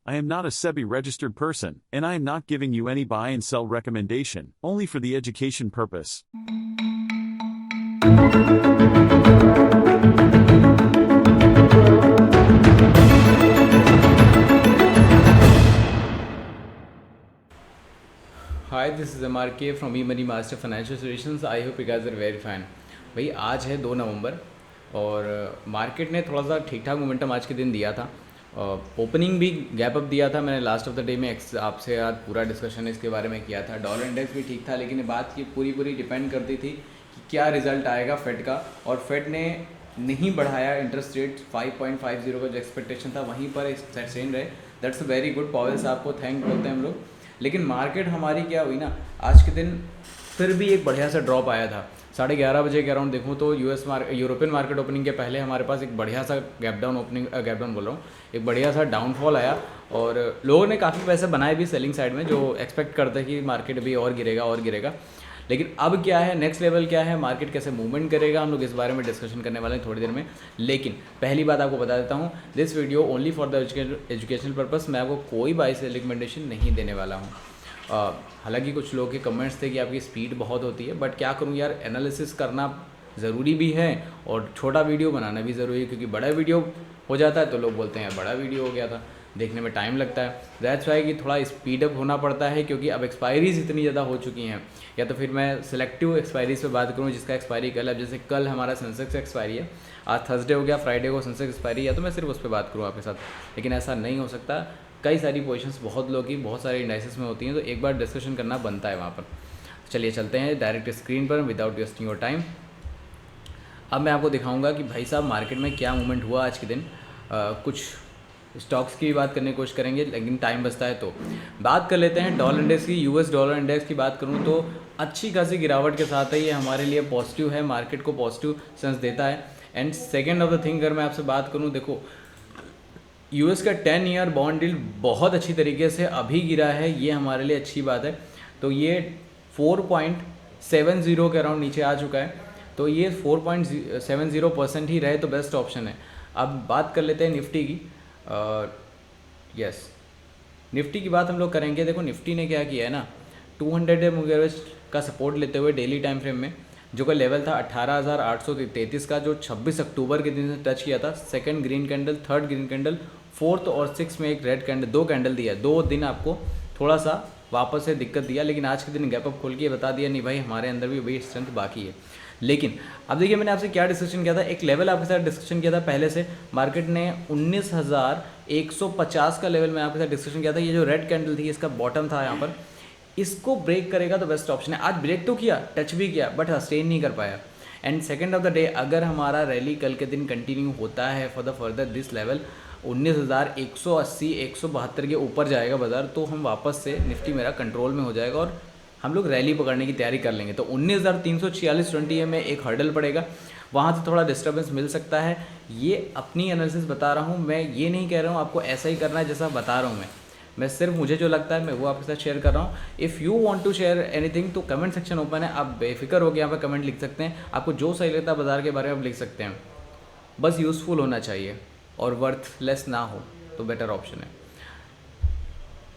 I am not a SEBI registered person, and I am not giving you any buy and sell recommendation, only for the education purpose. Hi, this is MRK from eMoney Master Financial Solutions. I hope you guys are very fine. भाई आज है 2 नवंबर और market ने थोड़ा सा ठीक ठाक momentum आज के दिन दिया था। ओपनिंग भी गैप अप दिया था। मैंने लास्ट ऑफ द डे में आपसे आज पूरा डिस्कशन इसके बारे में किया था। डॉलर इंडेक्स भी ठीक था, लेकिन बात की पूरी डिपेंड करती थी कि क्या रिजल्ट आएगा फेड का, और फेड ने नहीं बढ़ाया इंटरेस्ट रेट। 5.50 का जो एक्सपेक्टेशन था वहीं पर सस्टेन रहे। That's a very good. Powell साहब को थैंक बोलते हैं हम लोग। लेकिन मार्केट हमारी क्या हुई ना, आज के दिन फिर भी एक बढ़िया सा ड्रॉप आया था। 11:30 बजे के अराउंड देखूँ तो यूरोपियन मार्केट ओपनिंग के पहले हमारे पास एक बढ़िया सा गैप डाउन बोल रहा हूँ, एक बढ़िया सा डाउनफॉल आया और लोगों ने काफ़ी पैसे बनाए भी सेलिंग साइड में, जो एक्सपेक्ट करते हैं कि मार्केट भी और गिरेगा। लेकिन अब क्या है, नेक्स्ट लेवल क्या है, मार्केट कैसे मूवमेंट करेगा, हम लोग इस बारे में डिस्कशन करने वाले हैं थोड़ी देर में। लेकिन पहली बात आपको बता देता हूँ, this video only for the educational purpose. मैं आपको कोई बाई से रिकमेंडेशन नहीं देने वाला हूँ। हालांकि कुछ लोगों के कमेंट्स थे कि आपकी स्पीड बहुत होती है, बट क्या करूँ यार, एनालिसिस करना ज़रूरी भी है और छोटा वीडियो बनाना भी ज़रूरी है, क्योंकि बड़ा वीडियो हो जाता है तो लोग बोलते हैं बड़ा वीडियो हो गया था, देखने में टाइम लगता है। दैट्स वाई कि थोड़ा स्पीड अप होना पड़ता है, क्योंकि अब एक्सपायरीज इतनी ज़्यादा हो चुकी हैं। या तो फिर मैं सिलेक्टिव एक्सपायरीज पे बात करूँ जिसका एक्सपायरी कल, अब जैसे कल हमारा सेंसेक्स एक्सपायरी है, आज थर्सडे हो गया, फ्राइडे को सेंसेक्स एक्सपायरी है, तो मैं सिर्फ उस पर बात करूँ आपके साथ। लेकिन ऐसा नहीं हो सकता, कई सारी पोजीशंस बहुत लोग की बहुत सारे इंडाइसेस में होती हैं, तो एक बार डिस्कशन करना बनता है वहाँ पर। चलिए चलते हैं डायरेक्ट स्क्रीन पर विदाउट वेस्टिंग योर टाइम। अब मैं आपको दिखाऊंगा कि भाई साहब मार्केट में क्या मूवमेंट हुआ आज के दिन। कुछ स्टॉक्स की भी बात करने की कोशिश करेंगे, लेकिन टाइम बचता है तो बात कर लेते हैं डॉलर इंडेक्स की। यूएस डॉलर इंडेक्स की बात करूँ तो अच्छी खासी गिरावट के साथ है, ये हमारे लिए पॉजिटिव है, मार्केट को पॉजिटिव सेंस देता है। And second of the thing, अगर मैं आपसे बात करूँ, देखो यूएस का 10 ईयर बॉन्ड डील बहुत अच्छी तरीके से अभी गिरा है, ये हमारे लिए अच्छी बात है। तो ये 4.70 के अराउंड नीचे आ चुका है, तो ये 4.70% ही रहे तो बेस्ट ऑप्शन है। अब बात कर लेते हैं निफ्टी की। यस, निफ्टी की बात हम लोग करेंगे। देखो निफ्टी ने क्या किया है ना, 200 मूविंग एवरेज का सपोर्ट लेते हुए डेली टाइम फ्रेम में जो का लेवल था 18,833 का, जो 26 अक्टूबर के दिन से टच किया था, second green candle, third green candle, fourth और सिक्स में एक रेड कैंडल, 2 कैंडल दिया। 2 दिन आपको थोड़ा सा वापस से दिक्कत दिया, लेकिन आज के दिन गैप अप खोल के बता दिया नहीं भाई हमारे अंदर भी वही स्ट्रेंथ बाकी है। लेकिन अब देखिए, मैंने आपसे क्या डिस्कशन किया था, एक लेवल आपके साथ डिस्कशन किया था पहले से। मार्केट ने 19,150 का लेवल में आपके साथ डिस्कशन किया था। ये जो रेड कैंडल थी इसका बॉटम था यहाँ पर, इसको ब्रेक करेगा तो बेस्ट ऑप्शन है। आज ब्रेक तो किया, टच भी किया, बट सस्टेन नहीं कर पाया। And second of the day, अगर हमारा रैली कल के दिन कंटिन्यू होता है for the further this level 19,180 172 के ऊपर जाएगा बाजार, तो हम वापस से निफ्टी मेरा कंट्रोल में हो जाएगा और हम लोग रैली पकड़ने की तैयारी कर लेंगे। तो 19,346 20 में एक हर्डल पड़ेगा, वहाँ से थोड़ा डिस्टर्बेंस मिल सकता है। ये अपनी एनालिसिस बता रहा हूँ, मैं ये नहीं कह रहा हूँ आपको ऐसा ही करना है जैसा बता रहा हूँ मैं सिर्फ मुझे जो लगता है मैं वो आपके साथ शेयर कर रहा हूँ। If you want to share anything तो कमेंट सेक्शन ओपन है, आप बेफिक्र होकर यहाँ पर कमेंट लिख सकते हैं। आपको जो सही लगता है बाजार के बारे में आप लिख सकते हैं, बस यूज़फुल होना चाहिए और वर्थलेस ना हो तो बेटर ऑप्शन है।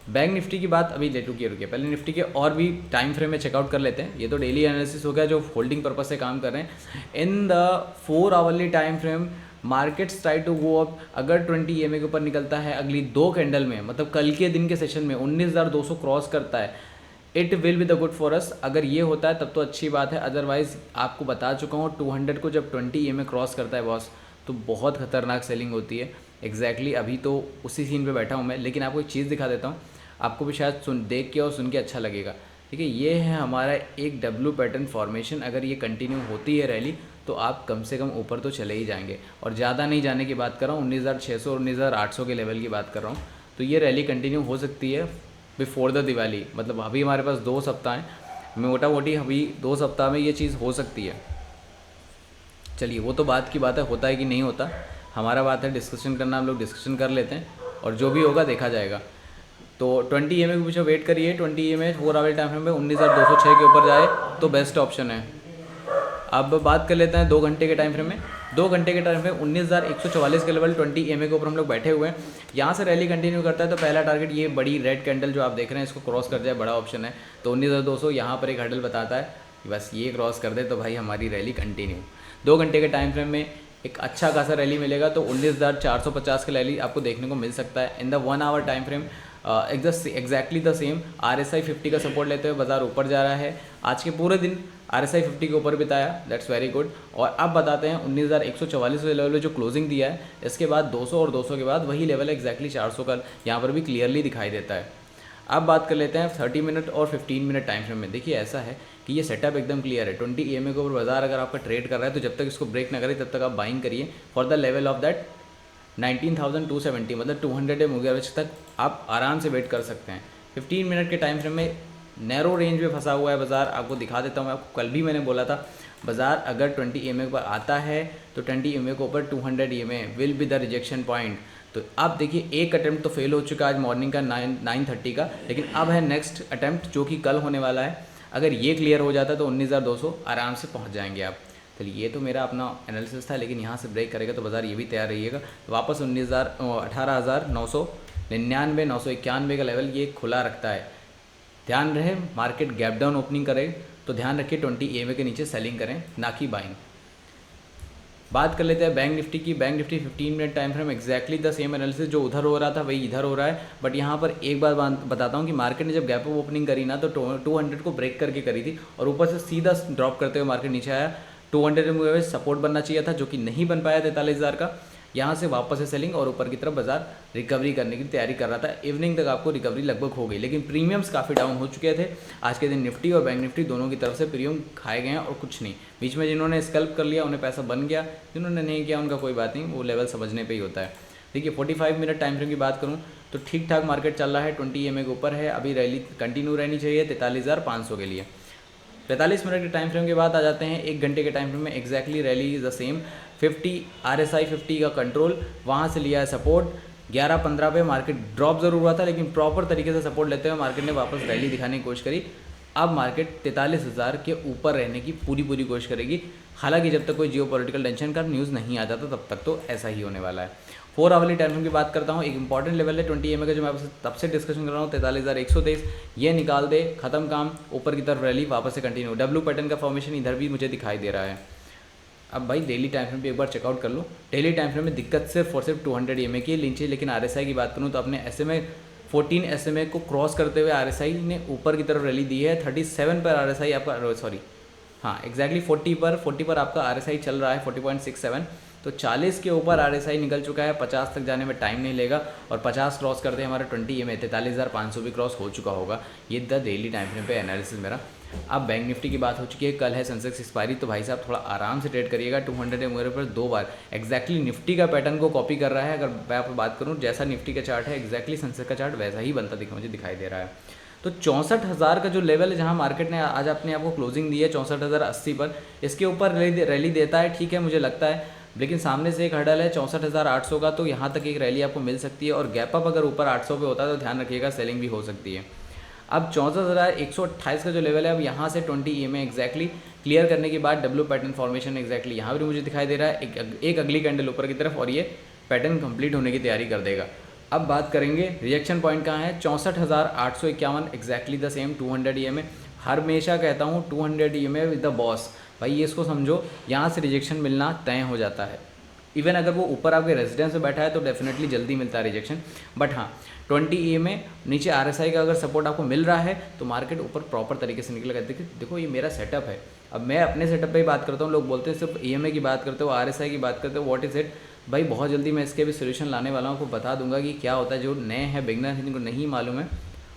बैंक निफ्टी की बात अभी लेट रुकिए, पहले निफ्टी के और भी टाइम फ्रेम में चेकआउट कर लेते हैं। ये तो डेली एनालिसिस हो गया जो होल्डिंग पर्पज से काम कर रहे हैं। In the 4 hourly time frame markets try to go up. अगर 20 EMA के ऊपर निकलता है अगली 2 कैंडल में, मतलब कल के दिन के सेशन में 19,200 क्रॉस करता है, it will be the good for us. अगर ये होता है तब तो अच्छी बात है, अदरवाइज आपको बता चुका हूँ 200 को जब 20 EMA क्रॉस करता है बॉस, तो बहुत खतरनाक सेलिंग होती है। एग्जैक्टली अभी तो उसी सीन पे बैठा हूँ मैं, लेकिन आपको एक चीज़ दिखा देता हूँ, आपको भी शायद देख के और सुन के अच्छा लगेगा। ठीक है, ये है हमारा एक डब्ल्यू पैटर्न फॉर्मेशन। अगर ये कंटिन्यू होती है रैली तो आप कम से कम ऊपर तो चले ही जाएंगे, और ज़्यादा नहीं जाने की बात कर रहा हूँ, 19,600 और 19,800 के लेवल की बात कर रहा हूँ। तो ये रैली कंटिन्यू हो सकती है बिफोर द दिवाली, मतलब अभी हमारे पास 2 सप्ताह हैं, मोटा मोटी अभी 2 सप्ताह में ये चीज़ हो सकती है। चलिए वो तो बात की बात है, होता है कि नहीं होता, हमारा बात है डिस्कशन करना, हम लोग डिस्कशन कर लेते हैं और जो भी होगा देखा जाएगा। तो 20 EMA के पीछे वेट करिए। 20 EMA 4 आवर टाइम फ्रेम में 19,206 के ऊपर जाए तो बेस्ट ऑप्शन है। अब बात कर लेते हैं 2 घंटे के टाइम फ्रेम में। 2 घंटे के टाइम में 19,144 के लेवल 20 EMA के ऊपर हम लोग बैठे हुए हैं। यहाँ से रैली कंटिन्यू करता है तो पहला टारगेट ये बड़ी रेड कैंडल जो आप देख रहे हैं इसको क्रॉस कर जाए, बड़ा ऑप्शन है तो 19,200 यहाँ पर एक हर्डल बताता है, बस ये क्रॉस कर दे तो भाई हमारी रैली कंटिन्यू। 2 घंटे के टाइम फ्रेम में एक अच्छा खासा रैली मिलेगा तो 19,450 का रैली आपको देखने को मिल सकता है। In the 1 hour time frame exactly the same RSI 50 का सपोर्ट लेते हुए बाजार ऊपर जा रहा है। आज के पूरे दिन RSI 50 के ऊपर बिताया, दैट्स वेरी गुड। और अब बताते हैं 19,144 लेवल में जो क्लोजिंग दिया है, इसके बाद 200 और 200 के बाद वही लेवल एग्जैक्टली 400 का यहाँ पर भी क्लियरली दिखाई देता है। अब बात कर लेते हैं 30 मिनट और 15 मिनट टाइम फ्रेम में। देखिए ऐसा है कि ये सेटअप एकदम क्लियर है। 20 EMA के ऊपर बाजार अगर आपका ट्रेड कर रहा है तो जब तक इसको ब्रेक ना करे तब तक आप बाइंग करिए for the level of that 19,270, मतलब 200 मूविंग एवरेज तक आप आराम से वेट कर सकते हैं। 15 मिनट के टाइम फ्रेम में नैरो रेंज में फंसा हुआ है बाजार, आपको दिखा देता हूँ। मैं आपको कल भी मैंने बोला था बाजार अगर 20 EMA पर आता है तो 20 EMA के ऊपर 200 EMA will be the rejection point. तो आप देखिए एक अटैम्प्ट तो फेल हो चुका है आज मॉर्निंग का 9:30 का, लेकिन अब है नेक्स्ट अटैम्प्ट जो कि कल होने वाला है। अगर ये क्लियर हो जाता है तो 19,200 आराम से पहुंच जाएंगे आप। चलिए ये तो मेरा अपना एनालिसिस था, लेकिन यहाँ से ब्रेक करेगा तो बाजार ये भी तैयार रहिएगा। वापस 18,999 991 का लेवल ये खुला रखता है। ध्यान रहे मार्केट गैप डाउन ओपनिंग करे तो ध्यान रखिए 20 EMA के नीचे सेलिंग करें, ना कि बाइंग। बात कर लेते हैं बैंक निफ्टी की। Bank Nifty 15 minute time frame exactly the same analysis जो उधर हो रहा था वही इधर हो रहा है। बट यहाँ पर एक बात बताता हूँ कि मार्केट ने जब गैप अप ओपनिंग करी ना तो 200 को ब्रेक करके करी थी और ऊपर से सीधा ड्रॉप करते हुए मार्केट नीचे आया। 200 में सपोर्ट बनना चाहिए था जो कि नहीं बन पाया 43,000 का। यहाँ से वापस से सेलिंग और ऊपर की तरफ बाजार रिकवरी करने की तैयारी कर रहा था। इवनिंग तक आपको रिकवरी लगभग हो गई, लेकिन प्रीमियम्स काफ़ी डाउन हो चुके थे। आज के दिन निफ्टी और बैंक निफ्टी दोनों की तरफ से प्रीमियम खाए गए हैं और कुछ नहीं। बीच में जिन्होंने स्कल्प कर लिया उन्हें पैसा बन गया, जिन्होंने नहीं किया उनका कोई बात नहीं, वो लेवल समझने पर ही होता है। देखिए 45 मिनट टाइम फ्रेम की बात करूँ तो ठीक ठाक मार्केट चल रहा है, 20 EMA के ऊपर है। अभी रैली कंटिन्यू रहनी चाहिए 43,500 के लिए। 45 मिनट के टाइम फ्रेम के बाद आ जाते हैं 1 घंटे के टाइम फ्रेम में। Exactly rally is the same. 50 RSI 50 का कंट्रोल, वहाँ से लिया है सपोर्ट। 11:15 पे मार्केट ड्रॉप ज़रूर हुआ था, लेकिन प्रॉपर तरीके से सपोर्ट लेते हुए मार्केट ने वापस रैली दिखाने की कोशिश करी। अब मार्केट 43,000 के ऊपर रहने की पूरी कोशिश करेगी। हालांकि जब तक कोई जियोपॉलिटिकल टेंशन का न्यूज़ नहीं आ जाता तब तक तो ऐसा ही होने वाला है। 4 आवरली टाइम फ्रेम की बात करता हूँ। एक इंपॉर्टेंट लेवल है 20 EMA का जो मैं आपसे तब से डिस्कशन कर रहा हूँ 43,123। ये निकाल दे, खत्म काम, ऊपर की तरफ रैली वापस से कंटिन्यू। डब्ल्यू पैटर्न का फॉर्मेशन इधर भी मुझे दिखाई दे रहा है। अब भाई डेली टाइम फ्रेम भी एक बार चेकआउट कर लो। डेली टाइम फ्रेम में दिक्कत सिर्फ और सिर्फ 200 EMA की नीचे, लेकिन RSI की बात करूँ तो अपने SMA 14 SMA को क्रॉस करते हुए RSI ने ऊपर की तरफ रैली दी है। 37 पर RSI आपका, सॉरी हाँ एग्जैक्टली 40 पर आपका RSI चल रहा है 40.67। तो 40 के ऊपर RSI निकल चुका है। 50 तक जाने में टाइम नहीं लेगा और 50 क्रॉस करते हैं हमारा 20 EMA 43,500 भी क्रॉस हो चुका होगा। ये द डेली टाइम फ्रेम पे एनालिसिस मेरा। अब बैंक निफ्टी की बात हो चुकी है, कल है सेंसेक्स एक्सपायरी, तो भाई साहब थोड़ा आराम से ट्रेड करिएगा। 200 EMA पर 2 बार एग्जैक्टली निफ्टी का पैटर्न को कॉपी कर रहा है। अगर मैं आपको बात करूँ जैसा निफ्टी का चार्ट है एग्जैक्टली सेंसेक्स का चार्ट वैसा ही बनता मुझे दिखाई दे रहा है। तो 64,000 का जो लेवल है जहां मार्केट ने आज अपने आप को क्लोजिंग दी है 64,080 पर, इसके ऊपर रैली देता है, ठीक है मुझे लगता है। लेकिन सामने से एक हर्डल है 64,800 का, तो यहाँ तक एक रैली आपको मिल सकती है। और गैप अप अगर ऊपर 800 पे होता है तो ध्यान रखिएगा सेलिंग भी हो सकती है। अब 64,128 का जो लेवल है अब यहाँ से 20 EMA एग्जैक्टली क्लियर करने के बाद डब्ल्यू पैटर्न फॉर्मेशन एग्जैक्टली यहाँ भी मुझे दिखाई दे रहा है। एक अगली कैंडल ऊपर की तरफ और ये पैटर्न कंप्लीट होने की तैयारी कर देगा। अब बात करेंगे रिजेक्शन पॉइंट कहाँ है, 64,851 एग्जैक्टली द सेम 200 EMA। हमेशा कहता हूँ 200 EMA विद द बॉस, भाई ये इसको समझो, यहाँ से रिजेक्शन मिलना तय हो जाता है। इवन अगर वो ऊपर आपके रेजिडेंस में बैठा है तो डेफिनेटली जल्दी मिलता है रिजेक्शन। बट हाँ 20 EMA नीचे RSI का अगर सपोर्ट आपको मिल रहा है तो मार्केट ऊपर प्रॉपर तरीके से निकलेगा। देखो ये मेरा सेटअप है। अब मैं अपने सेटअप पे ही बात करता हूँ, लोग बोलते हैं सिर्फ EMA की बात करते हो, RSI की बात करते हो, व्हाट इज़ इट। भाई बहुत जल्दी मैं इसके भी सोल्यूशन लाने वाला हूँ, आपको बता दूंगा कि क्या होता है। जो नए हैं बिगनर हैं जिनको नहीं मालूम है,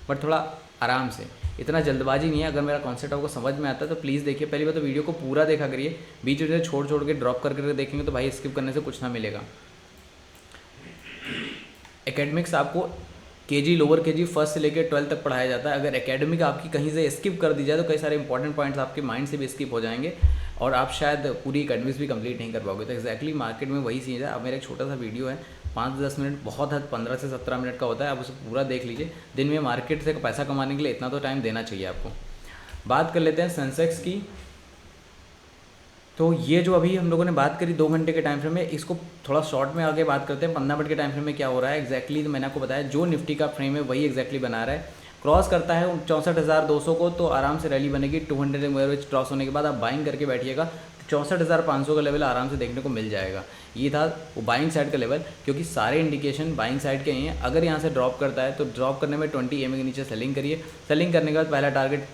बट थोड़ा आराम से, इतना जल्दबाजी नहीं है। अगर मेरा कॉन्सेप्ट आपको समझ में आता है तो प्लीज़ देखिए। पहली बात तो वीडियो को पूरा देखा करिए, बीच में छोड़ के ड्रॉप करके देखेंगे तो भाई स्किप करने से कुछ ना मिलेगा। एकेडमिक्स आपको KG लोअर KG फर्स्ट से लेकर 12 तक पढ़ाया जाता है। अगर एकेडमिक आपकी कहीं से स्किप कर दी जाए तो कई सारे इंपॉर्टेंट पॉइंट्स आपके माइंड से भी स्किप हो जाएंगे और आप शायद पूरी एकेडमिक्स भी कंप्लीट नहीं कर पाओगे। तो एक्जैक्टली मार्केट में वही चीज़ है। अब मेरा एक छोटा सा वीडियो है 5-10 मिनट, बहुत हद 15 से 17 मिनट का होता है, आप उसे पूरा देख लीजिए। दिन में मार्केट से पैसा कमाने के लिए इतना तो टाइम देना चाहिए आपको। बात कर लेते हैं सेंसेक्स की। तो ये जो अभी हम लोगों ने बात करी 2 घंटे के टाइम फ्रेम में, इसको थोड़ा शॉर्ट में आगे बात करते हैं 15 मिनट के टाइम फ्रेम में क्या हो रहा है एक्जैक्टली। तो मैंने आपको बताया जो निफ्टी का फ्रेम है वही एक्जैक्टली बना रहा है। क्रॉस करता है 64,200 को तो आराम से रैली बनेगी। 200 एवरेज क्रॉस होने के बाद आप बाइंग करके बैठिएगा, 64,500 का लेवल आराम से देखने को मिल जाएगा। ये था वो बाइंग साइड का लेवल, क्योंकि सारे इंडिकेशन बाइंग साइड के ही हैं। अगर यहाँ से ड्रॉप करता है तो ड्रॉप करने में 20 EMA के नीचे सेलिंग करिए। सेलिंग करने के बाद पहला टारगेट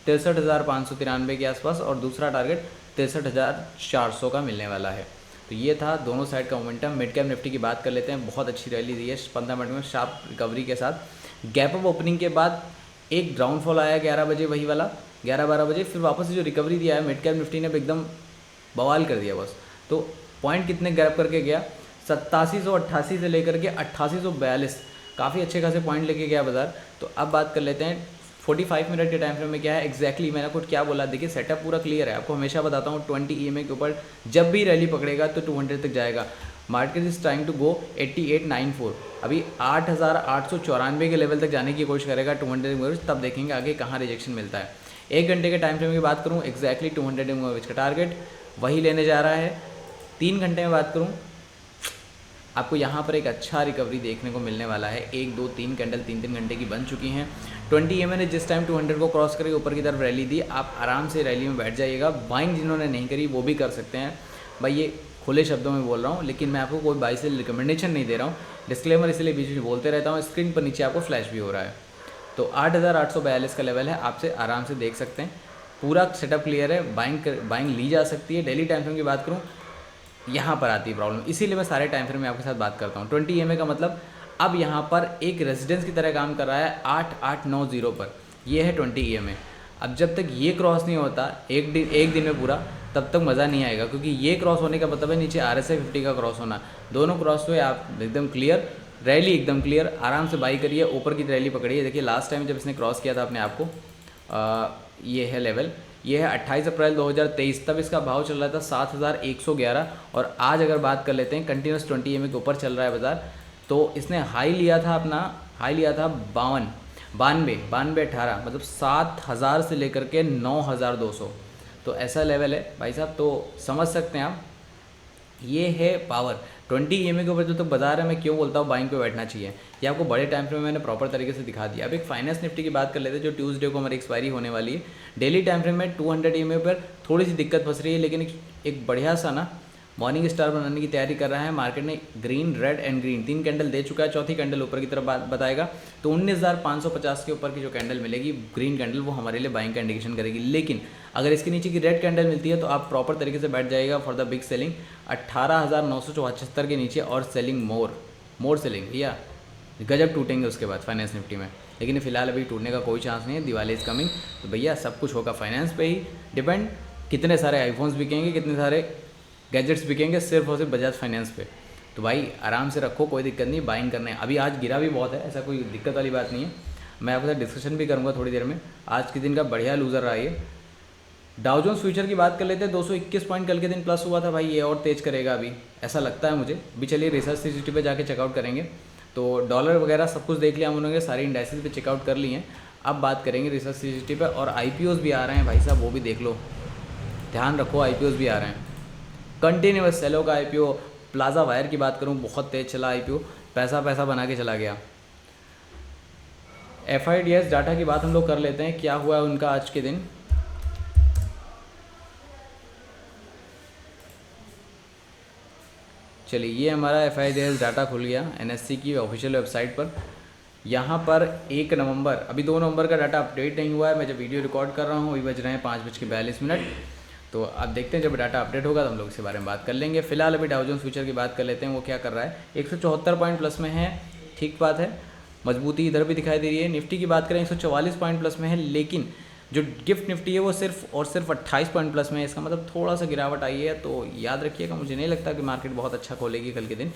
63,593 के आसपास और दूसरा टारगेट 63,400 का मिलने वाला है। तो ये था दोनों साइड का मोमेंटम। मिड कैप निफ्टी की बात कर लेते हैं। बहुत अच्छी रैली दी है 15 मिनट में, शार्प रिकवरी के साथ। गैप अप ओपनिंग के बाद एक डाउनफॉल आया 11 बजे, वही वाला 11-12 बजे, फिर वापस से जो रिकवरी दिया है मिड कैप निफ्टी ने एकदम बवाल कर दिया बस। तो पॉइंट कितने गैप करके गया, 8788 से लेकर के 8842, काफ़ी अच्छे खासे पॉइंट लेके गया बाजार। तो अब बात कर लेते हैं 45 मिनट के टाइम फ्रेम में क्या है एक्जैक्टली। मैंने आपको क्या बोला, देखिए सेटअप पूरा क्लियर है। आपको हमेशा बताता हूँ 20 EMA के ऊपर जब भी रैली पकड़ेगा तो 200 तक जाएगा। Market is trying to go 8894, अभी 8,894 के लेवल तक जाने की कोशिश करेगा 200 एवरेज, तब देखेंगे आगे कहाँ रिजेक्शन मिलता है। 1 घंटे के टाइम फ्रेम की बात करूँ एक्जैक्टली 200 एवरेज का टारगेट वही लेने जा रहा है। 3 घंटे में बात करूँ आपको यहाँ पर एक अच्छा रिकवरी देखने को मिलने वाला है। 1 2 3 कैंडल 3-3 घंटे की बन चुकी हैं। 20 EMA ने जिस टाइम 200 को क्रॉस करके ऊपर की तरफ रैली दी, आप आराम से रैली में बैठ जाइएगा। बाइंग जिन्होंने नहीं करी वो भी कर सकते हैं भाई, ये खुले शब्दों में बोल रहा हूँ, लेकिन मैं आपको कोई बाई से रिकमेंडेशन नहीं दे रहा हूँ। डिस्क्लेमर इसलिए बीच में बोलते रहता हूँ। स्क्रीन पर नीचे आपको फ्लैश भी हो रहा है। तो 8,842 का लेवल है, आपसे आराम से देख सकते हैं। पूरा सेटअप क्लियर है, बाइंग ली जा सकती है। डेली टाइम फ्रेम की बात करूँ यहाँ पर आती है प्रॉब्लम, इसीलिए मैं सारे टाइम फ्रेम में आपके साथ बात करता हूँ। 20 EMA का मतलब अब यहाँ पर एक रेजिडेंस की तरह काम कर रहा है 8890 पर, ये है 20 EMA। अब जब तक ये क्रॉस नहीं होता एक दिन में पूरा, तब तक मज़ा नहीं आएगा, क्योंकि ये क्रॉस होने का मतलब है नीचे RSI 50 का क्रॉस होना। दोनों क्रॉस हुए आप एकदम क्लियर, रैली एकदम क्लियर, आराम से बाई करिए, ऊपर की रैली पकड़िए। देखिए लास्ट टाइम जब इसने क्रॉस किया था अपने आप को, ये है लेवल, ये है 28 अप्रैल 2023, तब इसका भाव चल रहा था 7,111। और आज अगर बात कर लेते हैं कंटिन्यूस 20 EMA के ऊपर चल रहा है बाजार, तो इसने हाई लिया था 92-18, मतलब 7,000 से लेकर के 9,200। तो ऐसा लेवल है भाई साहब, तो समझ सकते हैं आप, ये है पावर। 20 EMA के ऊपर जो तो बाजार है, मैं क्यों बोलता हूँ बाइंग पे बैठना चाहिए, ये आपको बड़े टाइम फ्रेम में मैंने प्रॉपर तरीके से दिखा दिया। अब एक फाइनेंस निफ्टी की बात कर लेते हैं, जो ट्यूसडे को हमारी एक्सपायरी होने वाली है। डेली टाइम फ्रेम में 200 EMA पर थोड़ी सी दिक्कत फंस रही है, लेकिन एक बढ़िया सा ना मॉर्निंग स्टार बनाने की तैयारी कर रहा है। मार्केट ने green, red and green 3 candle दे चुका है, चौथी कैंडल ऊपर की तरफ बताएगा। तो 19,550 के ऊपर की जो कैंडल मिलेगी ग्रीन कैंडल, वो हमारे लिए बाइंग का इंडिकेशन करेगी। लेकिन अगर इसके नीचे की रेड कैंडल मिलती है तो आप प्रॉपर तरीके से बैठ जाएगा फॉर द बिग सेलिंग 18,974 के नीचे, और सेलिंग मोर सेलिंग भैया, गजब टूटेंगे उसके बाद फाइनेंस निफ्टी में। लेकिन फिलहाल अभी टूटने का कोई चांस नहीं है, दिवाली इज कमिंग। तो भैया सब कुछ होगा फाइनेंस पे ही डिपेंड, कितने सारे आईफोन्स बिकेंगे, कितने सारे गैजेट्स बिकेंगे सिर्फ और सिर्फ बजाज फाइनेंस पे। तो भाई आराम से रखो, कोई दिक्कत नहीं, बाइंग करना है। अभी आज गिरा भी बहुत है, ऐसा कोई दिक्कत वाली बात नहीं है। मैं आपके साथ डिस्कशन भी करूँगा थोड़ी देर में। आज के दिन का बढ़िया लूज़र रहा ये। डाउ जोन्स फ्यूचर की बात कर लेते हैं, 221 पॉइंट कल के दिन प्लस हुआ था भाई, ये और तेज करेगा अभी ऐसा लगता है मुझे। अभी चलिए रिसर्च सीसीटी पे जाके चेकआउट करेंगे। तो डॉलर वगैरह सब कुछ देख लिया हम लोगों ने, सारी इंडाइसिस पे चेकआउट कर लिए हैं। अब बात करेंगे रिसर्च सीसीटी पे, और IPOs भी आ रहे हैं भाई साहब, वो भी देख लो, ध्यान रखो, IPOs भी आ रहे हैं। कंटिन्यूस सेलो का IPO, प्लाजा वायर की बात करूं बहुत तेज चला IPO, पैसा बना के चला गया। FIDS डाटा की बात हम लोग कर लेते हैं, क्या हुआ है उनका आज के दिन। चलिए ये हमारा FIDS डाटा खुल गया NSE की ऑफिशियल वेबसाइट पर। यहाँ पर 1 नवंबर, अभी 2 नवंबर का डाटा अपडेट नहीं हुआ है, मैं जब वीडियो रिकॉर्ड कर रहा हूँ अभी बज रहे हैं 5:42। तो अब देखते हैं जब डाटा अपडेट होगा तो हम लोग इसके बारे में बात कर लेंगे। फिलहाल अभी डाउ जोन्स फ्यूचर की बात कर लेते हैं, वो क्या कर रहा है। 174 पॉइंट प्लस में है, ठीक बात है, मजबूती इधर भी दिखाई दे रही है। निफ्टी की बात करें 144 पॉइंट प्लस में है, लेकिन जो गिफ्ट निफ्टी है वो सिर्फ और सिर्फ 28 पॉइंट प्लस में है। इसका मतलब थोड़ा सा गिरावट आई है, तो याद रखिएगा, मुझे नहीं लगता कि मार्केट बहुत अच्छा खोलेगी कल के दिन,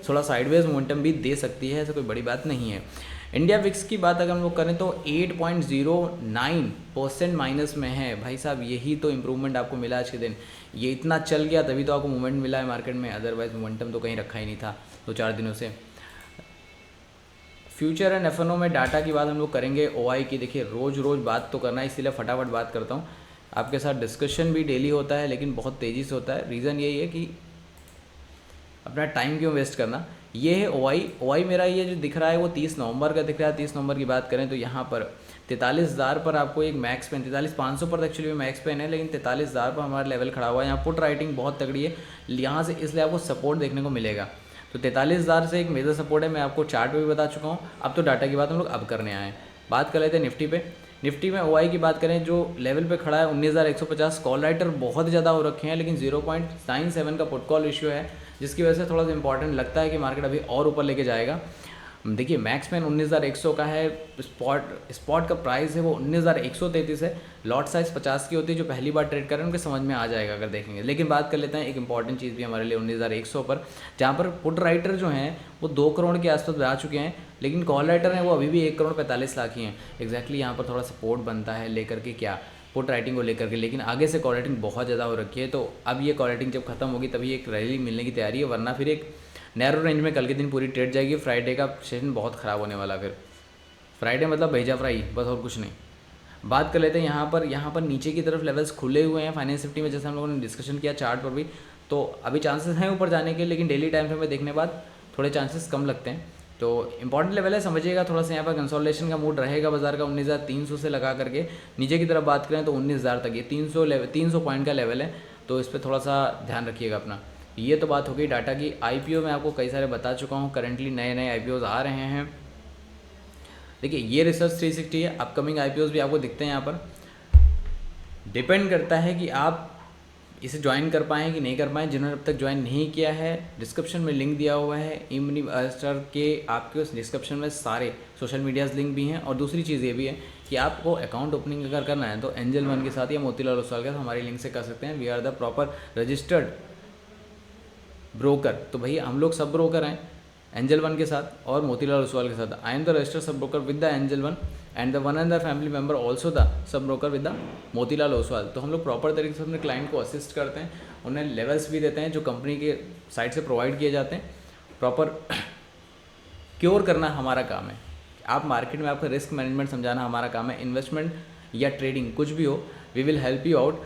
थोड़ा साइडवेज मोमेंटम भी दे सकती है, ऐसा कोई बड़ी बात नहीं है। इंडिया विक्स की बात अगर हम लोग करें तो 8.09% माइनस में है भाई साहब, यही तो इम्प्रूवमेंट आपको मिला आज के दिन। ये इतना चल गया तभी तो आपको मूवमेंट मिला है मार्केट में, अदरवाइज मोमेंटम तो कहीं रखा ही नहीं था 2-4 दिनों से। फ्यूचर एंड FNO में डाटा की बात हम लोग करेंगे। OI की देखिए रोज़ बात तो करना है, इसीलिए फटाफट बात करता हूँ। आपके साथ डिस्कशन भी डेली होता है, लेकिन बहुत तेज़ी से होता है। रीज़न यही है कि अपना टाइम क्यों वेस्ट करना। ये है ओआई मेरा ये जो दिख रहा है वो 30 नवंबर का दिख रहा है। 30 नवंबर की बात करें तो यहाँ पर 43,000 पर आपको एक मैक्स पेन, 43,500 पर एक्चुअली मैक्स पेन है, लेकिन 43,000 पर हमारा लेवल खड़ा हुआ है। यहाँ पुट राइटिंग बहुत तगड़ी है यहाँ से, इसलिए आपको सपोर्ट देखने को मिलेगा। तो 43,000 से एक मेजर सपोर्ट है, मैं आपको चार्ट पे भी बता चुका हूँ। अब तो डाटा की बात हम लोग अब करने आए हैं। बात कर लेते हैं निफ्टी पे। निफ्टी में ओआई की बात करें जो लेवल पे खड़ा है 19,150, कॉल राइटर बहुत ज़्यादा हो रखे हैं, लेकिन 0.97 का पुट कॉल रेशियो है, जिसकी वजह से थोड़ा सा इंपॉर्टेंट लगता है कि मार्केट अभी और ऊपर लेके जाएगा। देखिए मैक्स पेन 19,100 का है, स्पॉट का प्राइस है वो 19,133 है, लॉट साइज 50 की होती है। जो पहली बार ट्रेड कर रहे हैं उनके समझ में आ जाएगा अगर देखेंगे। लेकिन बात कर लेते हैं एक इंपॉर्टेंट चीज़ भी हमारे लिए 19,100 पर, जहाँ पर पुट राइटर जो हैं वो 2 करोड़ के आसपास जा चुके हैं, लेकिन कॉल राइटर हैं वो अभी भी 1,45,00,000 ही हैं। एग्जैक्टली यहाँ पर थोड़ा सपोर्ट बनता है लेकर के, क्या पुट राइटिंग को लेकर के, लेकिन आगे से कॉल राइटिंग बहुत ज़्यादा हो रखी है। तो अब ये कॉल राइटिंग जब खत्म होगी तभी एक रैली मिलने की तैयारी है, वरना फिर एक नैरो रेंज में कल के दिन पूरी ट्रेड जाएगी। फ्राइडे का सेशन बहुत ख़राब होने वाला, फिर फ्राइडे मतलब भेजा फ्राई, बस और कुछ नहीं। बात कर लेते हैं यहाँ पर नीचे की तरफ लेवल्स खुले हुए हैं फाइनेंस निफ्टी में, जैसे हम लोगों ने डिस्कशन किया चार्ट पर भी। तो अभी चांसेस हैं ऊपर जाने के, लेकिन डेली टाइम फ्रेम में देखने बाद थोड़े चांसेस कम लगते हैं। तो इंपॉर्टेंट लेवल है, समझिएगा थोड़ा सा। यहाँ पर कंसोलिडेशन का मूड रहेगा बाजार का 19,300 से लगा करके नीचे की तरफ बात करें तो 19,000 तक, ये 300 पॉइंट का लेवल है, तो इस पर थोड़ा सा ध्यान रखिएगा अपना। ये तो बात हो गई डाटा की। आईपीओ में आपको कई सारे बता चुका हूँ, करंटली नए आईपीओज आ रहे हैं। देखिए ये रिसर्च 360 है, अपकमिंग आईपीओज भी आपको दिखते हैं यहाँ पर। डिपेंड करता है कि आप इसे ज्वाइन कर पाएँ कि नहीं कर पाएँ। जिन्होंने अब तक ज्वाइन नहीं किया है, डिस्क्रिप्शन में लिंक दिया हुआ है ई-मनी मास्टर के, आपके उस डिस्क्रिप्शन में सारे सोशल मीडियाज़ लिंक भी हैं। और दूसरी चीज़ ये भी है कि आपको अकाउंट ओपनिंग अगर करना है तो एंजल वन के साथ या मोतीलाल ओसवाल के साथ हमारी लिंक से कर सकते हैं। We are the proper registered broker. तो भैया हम लोग सब ब्रोकर हैं एंजल वन के साथ और मोतीलाल ओसवाल के साथ। I am the registered sub broker with the angel one and the one and the family member also the sub broker with the Motilal Oswal. तो हम लोग प्रॉपर तरीके से अपने क्लाइंट को असिस्ट करते हैं, उन्हें लेवल्स भी देते हैं जो कंपनी के साइड से प्रोवाइड किए जाते हैं। प्रॉपर क्योर करना हमारा काम है। आप मार्केट में आपका रिस्क मैनेजमेंट समझाना हमारा काम है। इन्वेस्टमेंट या ट्रेडिंग कुछ भी हो, we will help you out.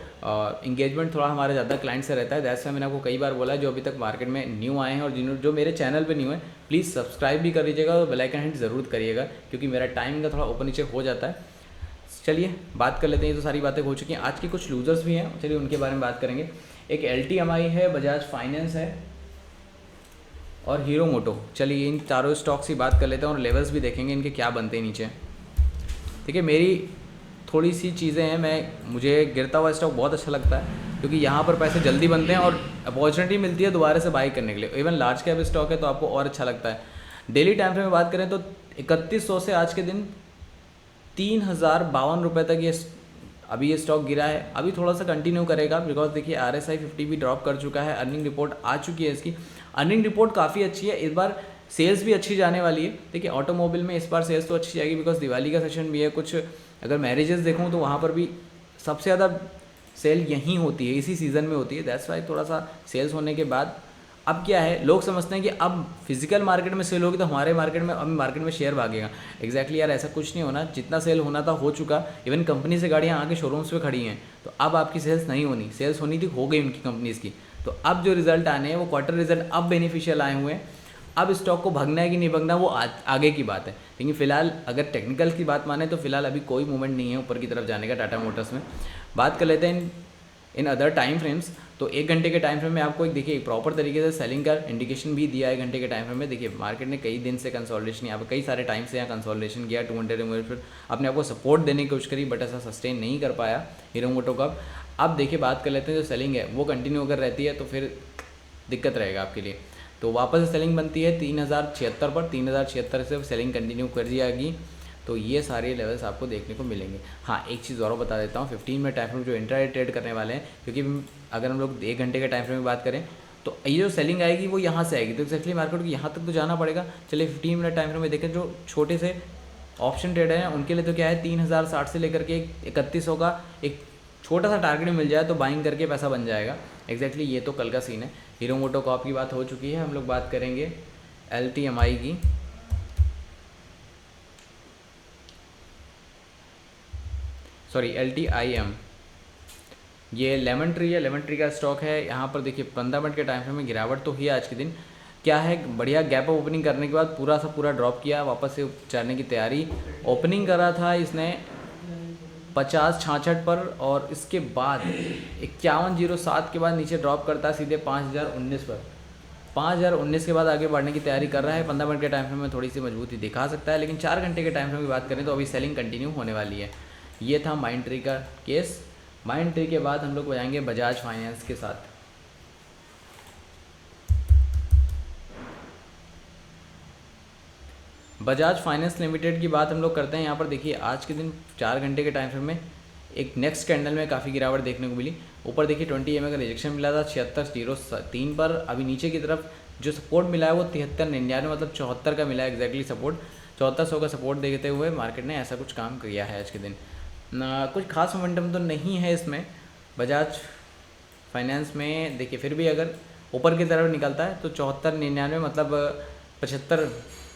Engagement थोड़ा हमारा ज़्यादा क्लाइंट से रहता है, दैट्स व्हाई मैंने आपको कई बार बोला है, जो अभी तक मार्केट में न्यू आए हैं और जो मेरे चैनल पे न्यू है, प्लीज़ सब्सक्राइब भी कर लीजिएगा और बेल आइकन हिट ज़रूर करिएगा, क्योंकि मेरा टाइम का थोड़ा ऊपर नीचे हो जाता है। चलिए बात कर लेते हैं, ये तो सारी बातें हो चुकी हैं। आज के कुछ लूजर्स भी हैं, चलिए उनके बारे में बात करेंगे। एक LTMI है, बजाज फाइनेंस है और हीरो मोटो। चलिए इन चारों स्टॉक्स की बात कर लेते हैं और लेवल्स भी देखेंगे इनके क्या बनते हैं नीचे। ठीक है, मेरी थोड़ी सी चीज़ें हैं, मुझे गिरता हुआ स्टॉक बहुत अच्छा लगता है, क्योंकि यहाँ पर पैसे जल्दी बनते हैं और अपॉर्चुनिटी मिलती है दोबारा से बाई करने के लिए। इवन लार्ज कैप स्टॉक है तो आपको और अच्छा लगता है। डेली टाइम फ्रेम में बात करें तो 3100 से आज के दिन 3,052 रुपये तक अभी ये स्टॉक गिरा है। अभी थोड़ा सा कंटिन्यू करेगा, बिकॉज देखिए RSI 50 भी ड्रॉप कर चुका है। अर्निंग रिपोर्ट आ चुकी है इसकी, अर्निंग रिपोर्ट काफ़ी अच्छी है। इस बार सेल्स भी अच्छी जाने वाली है। देखिए ऑटोमोबाइल में इस बार सेल्स तो अच्छी जाएगी, बिकॉज दिवाली का सेशन भी है। कुछ अगर मैरिजेस देखूँ तो वहाँ पर भी सबसे ज़्यादा सेल यहीं होती है, इसी सीज़न में होती है। दैट्स वाई थोड़ा सा सेल्स होने के बाद अब क्या है, लोग समझते हैं कि अब फिजिकल मार्केट में सेल होगी तो हमारे मार्केट में शेयर भागेगा। एग्जैक्टली यार ऐसा कुछ नहीं होना, जितना सेल होना था हो चुका। इवन कंपनी से गाड़ियाँ आके शोरूम्स पे खड़ी हैं, तो अब आपकी सेल्स नहीं होनी, सेल्स होनी थी हो गई उनकी कंपनीज़ की। तो अब जो रिजल्ट आने हैं वो क्वार्टर रिजल्ट अब बेनिफिशियल आए हुए हैं। अब स्टॉक को भगना है कि नहीं भगना वो आगे की बात है, लेकिन फिलहाल अगर टेक्निकल की बात माने तो फिलहाल अभी कोई मूवमेंट नहीं है ऊपर की तरफ जाने का टाटा मोटर्स में। बात कर लेते हैं इन अदर टाइम फ्रेम्स। तो 1 घंटे के टाइम फ्रेम में आपको एक देखिए प्रॉपर तरीके से सेलिंग का इंडिकेशन भी दिया है। 1 घंटे के टाइम फ्रेम में देखिए मार्केट ने कई दिन से कंसोलिडेशन, यहाँ पर कई सारे टाइम से यहाँ कंसोलिडेशन किया। 200 मूवमेंट फिर अपने आपको सपोर्ट देने की कोशिश करी, बट ऐसा सस्टेन नहीं कर पाया हीरो मोटो का। अब देखिए बात कर लेते हैं, जो सेलिंग है वो कंटिन्यू अगर रहती है तो फिर दिक्कत रहेगा आपके लिए। तो वापस सेलिंग बनती है 3,076 पर, 3,076 से सेलिंग कंटिन्यू कर जाएगी। तो ये सारे लेवल्स आपको देखने को मिलेंगे। हाँ एक चीज़ और बता देता हूँ, 15 मिनट टाइम फ्रेम जो इंट्राडे ट्रेड करने वाले हैं, क्योंकि अगर हम लोग 1 घंटे के टाइम फ्रेम में बात करें तो ये जो सेलिंग आएगी वो यहाँ से आएगी। तो एक्जैक्टली मार्केट को यहाँ तक तो जाना पड़ेगा। चलिए 15 मिनट टाइम फ्रेम में देखें, जो छोटे से ऑप्शन ट्रेडर हैं उनके लिए तो क्या है, 3,060 से लेकर के 3100 का एक छोटा सा टारगेट मिल जाए तो बाइंग करके पैसा बन जाएगा। एग्जैक्टली ये तो कल का सीन है। हीरो मोटो कॉप की बात हो चुकी है, हम लोग बात करेंगे LTMI की। Sorry LTIM। ये लेमन ट्री है, लेमन ट्री का स्टॉक है। यहाँ पर देखिए 15 मिनट के टाइम फ्रेम में गिरावट तो हुई है आज के दिन। क्या है, बढ़िया गैप अप ओपनिंग करने के बाद पूरा सा पूरा ड्रॉप किया, वापस से चढ़ने की तैयारी। ओपनिंग करा था इसने 50-66 पर, और इसके बाद 5107 के बाद नीचे ड्रॉप करता है सीधे 5019 पर। 5019 के बाद आगे बढ़ने की तैयारी कर रहा है। 15 मिनट के टाइम फ्रेम में थोड़ी सी मजबूती दिखा सकता है, लेकिन 4 घंटे के टाइम फ्रेम की बात करें तो अभी सेलिंग कंटिन्यू होने वाली है। ये था माइंड ट्री का केस। माइंड ट्री के बाद हम लोग जाएंगे बजाज फाइनेंस के साथ। बजाज फाइनेंस लिमिटेड की बात हम लोग करते हैं। यहाँ पर देखिए आज के दिन 4 घंटे के टाइम फ्रेम में एक नेक्स्ट कैंडल में काफ़ी गिरावट देखने को मिली। ऊपर देखिए 20 EMA का रिजेक्शन मिला था 7603 पर। अभी नीचे की तरफ जो सपोर्ट मिला है वो 7399 मतलब 74 का मिला है एग्जैक्टली सपोर्ट। 7400 का सपोर्ट देखते हुए मार्केट ने ऐसा कुछ काम किया है आज के दिन। कुछ खास मोमेंटम तो नहीं है इसमें बजाज फाइनेंस में। देखिए फिर भी अगर ऊपर की तरफ निकलता है तो 7499 मतलब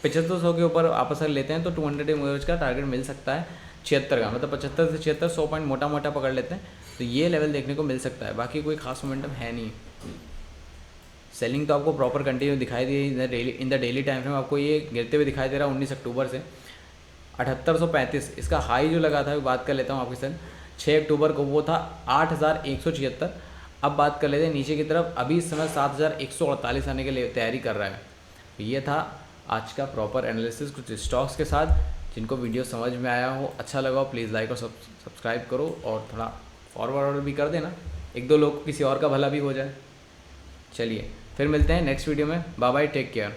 7500 के ऊपर आपस में लेते हैं तो 200 मूवर्स का टारगेट मिल सकता है 76 का, मतलब 75 से 76 100 पॉइंट मोटा मोटा पकड़ लेते हैं तो ये लेवल देखने को मिल सकता है। बाकी कोई खास मोमेंटम है नहीं। सेलिंग तो आपको प्रॉपर कंटिन्यू दिखाई दी in the daily time frame. आपको ये गिरते हुए दिखाई दे रहा है 19 अक्टूबर से 7835। इसका हाई जो लगा था बात कर लेता हूँ आपके साथ, 6 अक्टूबर को वो था 8176। अब बात कर लेते हैं नीचे की तरफ, अभी इस समय 7148 आने के लिए तैयारी कर रहा है। तो ये था आज का प्रॉपर एनालिसिस कुछ स्टॉक्स के साथ। जिनको वीडियो समझ में आया हो, अच्छा लगा हो, प्लीज़ लाइक और सब्सक्राइब करो और थोड़ा फॉरवर्ड भी कर देना, 1-2 लोग को किसी और का भला भी हो जाए। चलिए फिर मिलते हैं नेक्स्ट वीडियो में। Bye bye, take care.